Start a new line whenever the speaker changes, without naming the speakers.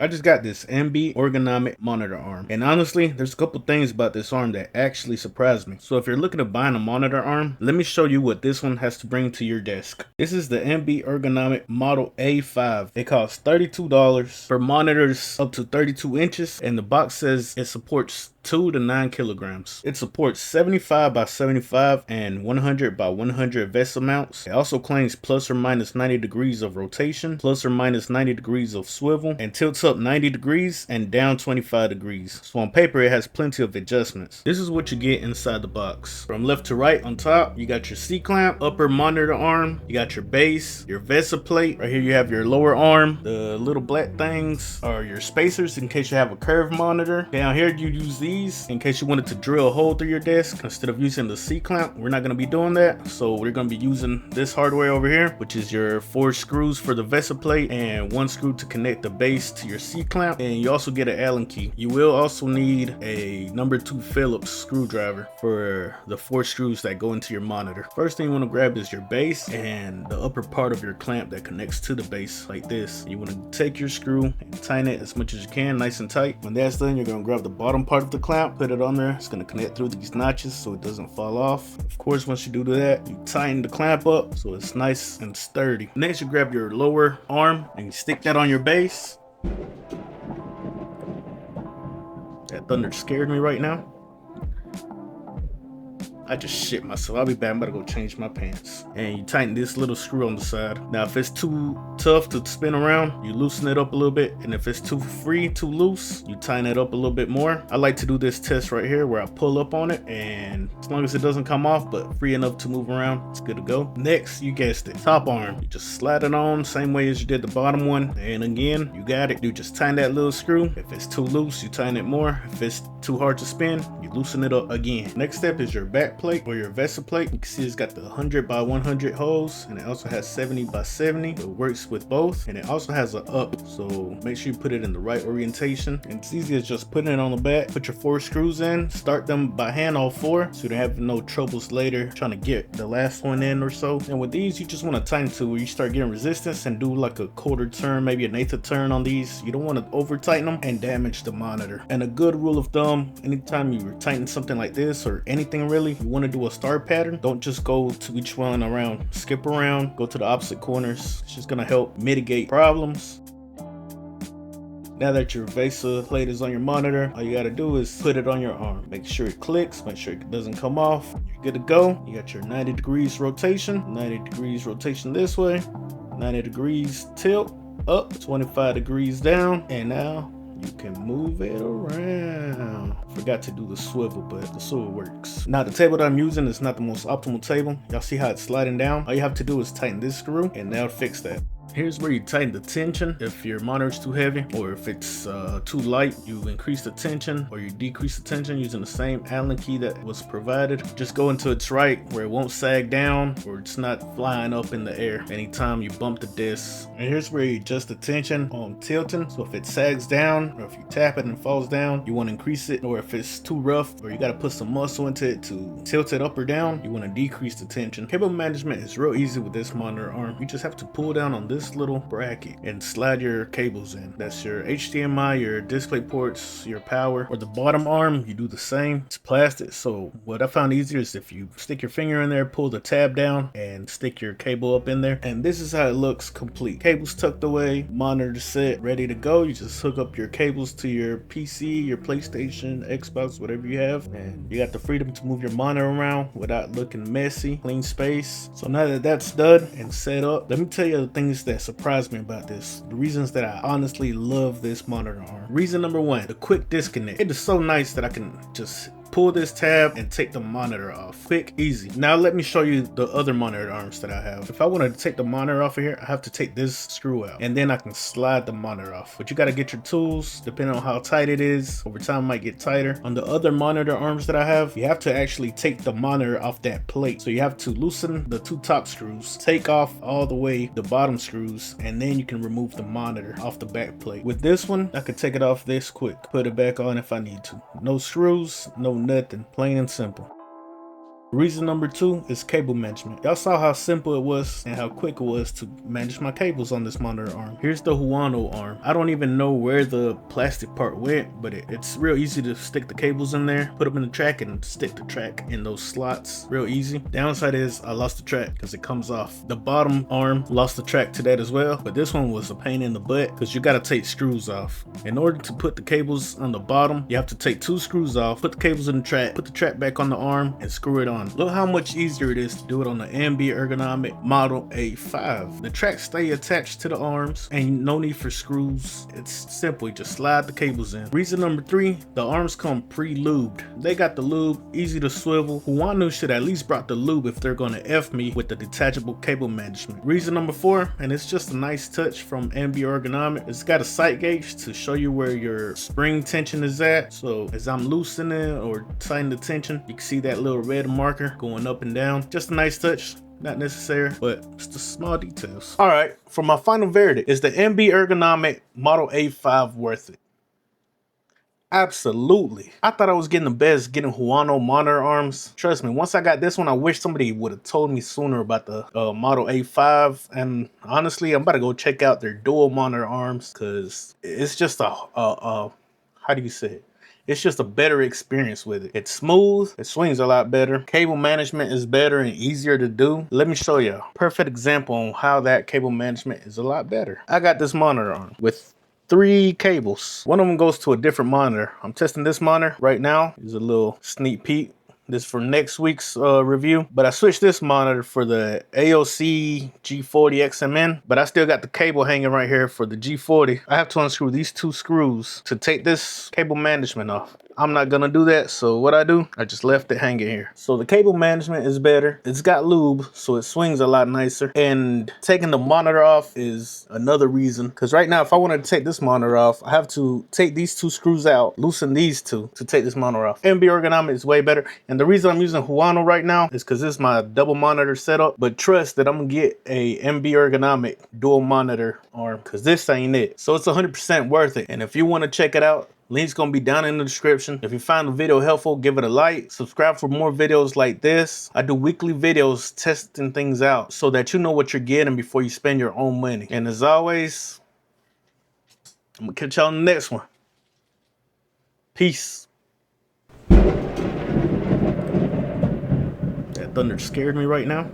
I just got this NB Ergonomic monitor arm, and honestly, there's a couple things about this arm that actually surprised me. So if you're looking to buy a monitor arm, let me show you what this one has to bring to your desk. This is the NB Ergonomic Model-A5. It costs $32 for monitors up to 32 inches, and the box says it supports 2 to 9 kilograms. It supports 75 by 75 and 100 by 100 vessel mounts. It also claims plus or minus 90 degrees of rotation, plus or minus 90 degrees of swivel, and tilts up 90 degrees and down 25 degrees. So on paper, it has plenty of adjustments. This is what you get inside the box. From left to right on top, you got your C-clamp, upper monitor arm, you got your base, your vessel plate. Right here you have your lower arm. The little black things are your spacers in case you have a curved monitor. Down here you use these in case you wanted to drill a hole through your desk instead of using the C-clamp. We're not going to be doing that, so we're going to be using this hardware over here, which is your 4 screws for the vessel plate and 1 screw to connect the base to your C-clamp, and you also get an Allen key. You will also need a number 2 Phillips screwdriver for the 4 screws that go into your monitor. First thing you want to grab is your base and the upper part of your clamp that connects to the base like this. You want to take your screw and tighten it as much as you can, nice and tight. When that's done, you're going to grab the bottom part of the clamp, put it on there. It's going to connect through these notches so it doesn't fall off. Of course, once you do that, you tighten the clamp up so it's nice and sturdy. Next, you grab your lower arm and you stick that on your base. That thunder scared me right now. I just shit myself. I'll be back. I'm about to go change my pants. And you tighten this little screw on the side. Now, if it's too tough to spin around, you loosen it up a little bit. And if it's too free, too loose, you tighten it up a little bit more. I like to do this test right here where I pull up on it. And as long as it doesn't come off, but free enough to move around, it's good to go. Next, you guessed it. Top arm. You just slide it on same way as you did the bottom one. And again, you got it. You just tighten that little screw. If it's too loose, you tighten it more. If it's too hard to spin, you loosen it up again. Next step is your back plate or your vessel plate. You can see it's got the 100 by 100 holes, and it also has 70 by 70. It works with both, and it also has an up, so make sure you put it in the right orientation. And it's easy as just putting it on the back. Put your 4 screws in, start them by hand, all 4, so you don't have no troubles later trying to get the last one in or so. And with these, you just want to tighten to where you start getting resistance and do like a quarter turn, maybe an eighth of turn on these. You don't want to over tighten them and damage the monitor. And a good rule of thumb, anytime you tighten something like this or anything really, you want to do a star pattern. Don't just go to each one around, skip around, go to the opposite corners. It's just gonna help mitigate problems. Now that your vessel plate is on your monitor, all you gotta do is put it on your arm. Make sure it clicks, make sure it doesn't come off. You're good to go. You got your 90 degrees rotation, 90 degrees rotation this way, 90 degrees tilt up, 25 degrees down, and now you can move it around. Forgot to do the swivel, but the swivel works. Now the table that I'm using is not the most optimal table. Y'all see how it's sliding down? All you have to do is tighten this screw and that'll fix that. Here's where you tighten the tension. If your monitor is too heavy or if it's too light, you increase the tension or you decrease the tension using the same Allen key that was provided. Just go into its right where it won't sag down or it's not flying up in the air anytime you bump the disc. And here's where you adjust the tension on tilting. So if it sags down or if you tap it and it falls down, you want to increase it. Or if it's too rough or you got to put some muscle into it to tilt it up or down, you want to decrease the tension. Cable management is real easy with this monitor arm. You just have to pull down on this little bracket and slide your cables in. That's your HDMI, your display ports, your power. Or the bottom arm, you do the same. It's plastic, so what I found easier is if you stick your finger in there, pull the tab down and stick your cable up in there, and this is how it looks complete. Cables tucked away, monitor set, ready to go. You just hook up your cables to your PC, your PlayStation, Xbox, whatever you have, and you got the freedom to move your monitor around without looking messy. Clean space. So now that that's done and set up, let me tell you the things that surprised me about this, the reasons that I honestly love this monitor arm. Reason number 1, the quick disconnect. It is so nice that I can just pull this tab and take the monitor off. Quick, easy. Now let me show you the other monitor arms that I have. If I want to take the monitor off of here, I have to take this screw out and then I can slide the monitor off. But you got to get your tools depending on how tight it is. Over time it might get tighter. On the other monitor arms that I have, you have to actually take the monitor off that plate. So you have to loosen the 2 top screws, take off all the way the bottom screws, and then you can remove the monitor off the back plate. With this one, I could take it off this quick, put it back on if I need to. No screws, no nothing, plain and simple. Reason number 2 is cable management. Y'all saw how simple it was and how quick it was to manage my cables on this monitor arm. Here's the Huanuo arm. I don't even know where the plastic part went, but it's real easy to stick the cables in there, put them in the track, and stick the track in those slots. Real easy. Downside is I lost the track because it comes off. The bottom arm lost the track to that as well, but this one was a pain in the butt because you got to take screws off. In order to put the cables on the bottom, you have to take 2 screws off, put the cables in the track, put the track back on the arm, and screw it on. Look how much easier it is to do it on the NB Ergonomic Model-A5. The tracks stay attached to the arms and no need for screws. It's simple, just slide the cables in. Reason number 3, the arms come pre-lubed. They got the lube, easy to swivel. Huanuo should at least brought the lube if they're gonna F me with the detachable cable management. Reason number 4, and it's just a nice touch from NB Ergonomic, it's got a sight gauge to show you where your spring tension is at. So as I'm loosening or tightening the tension, you can see that little red marker going up and down. Just a nice touch. Not necessary, but it's the small details. All right, for my final verdict, is the NB Ergonomic Model-A5 worth it? Absolutely. I thought I was getting the best getting Huanuo monitor arms. Trust me, once I got this one, I wish somebody would have told me sooner about the Model-A5. And honestly, I'm about to go check out their dual monitor arms because it's just how do you say it? It's just a better experience with it. It's smooth, it swings a lot better. Cable management is better and easier to do. Let me show you a perfect example on how that cable management is a lot better. I got this monitor on with 3 cables. One of them goes to a different monitor. I'm testing this monitor right now. Here's a little sneak peek. This for next week's review, but I switched this monitor for the AOC G40 XMN, but I still got the cable hanging right here for the G40. I have to unscrew these 2 screws to take this cable management off. I'm not gonna do that, so what I do, I just left it hanging here. So the cable management is better. It's got lube, so it swings a lot nicer. And taking the monitor off is another reason, because right now, if I wanted to take this monitor off, I have to take these 2 screws out, loosen these 2 to take this monitor off. NB Ergonomic is way better. And the reason I'm using Huanuo right now is because this is my double monitor setup, but trust that I'm gonna get a NB Ergonomic dual monitor arm because this ain't it. So it's 100% worth it. And if you want to check it out, link's gonna be down in the description. If you found the video helpful, give it a like. Subscribe for more videos like this. I do weekly videos testing things out so that you know what you're getting before you spend your own money. And as always, I'm gonna catch y'all in the next one. Peace. That thunder scared me right now.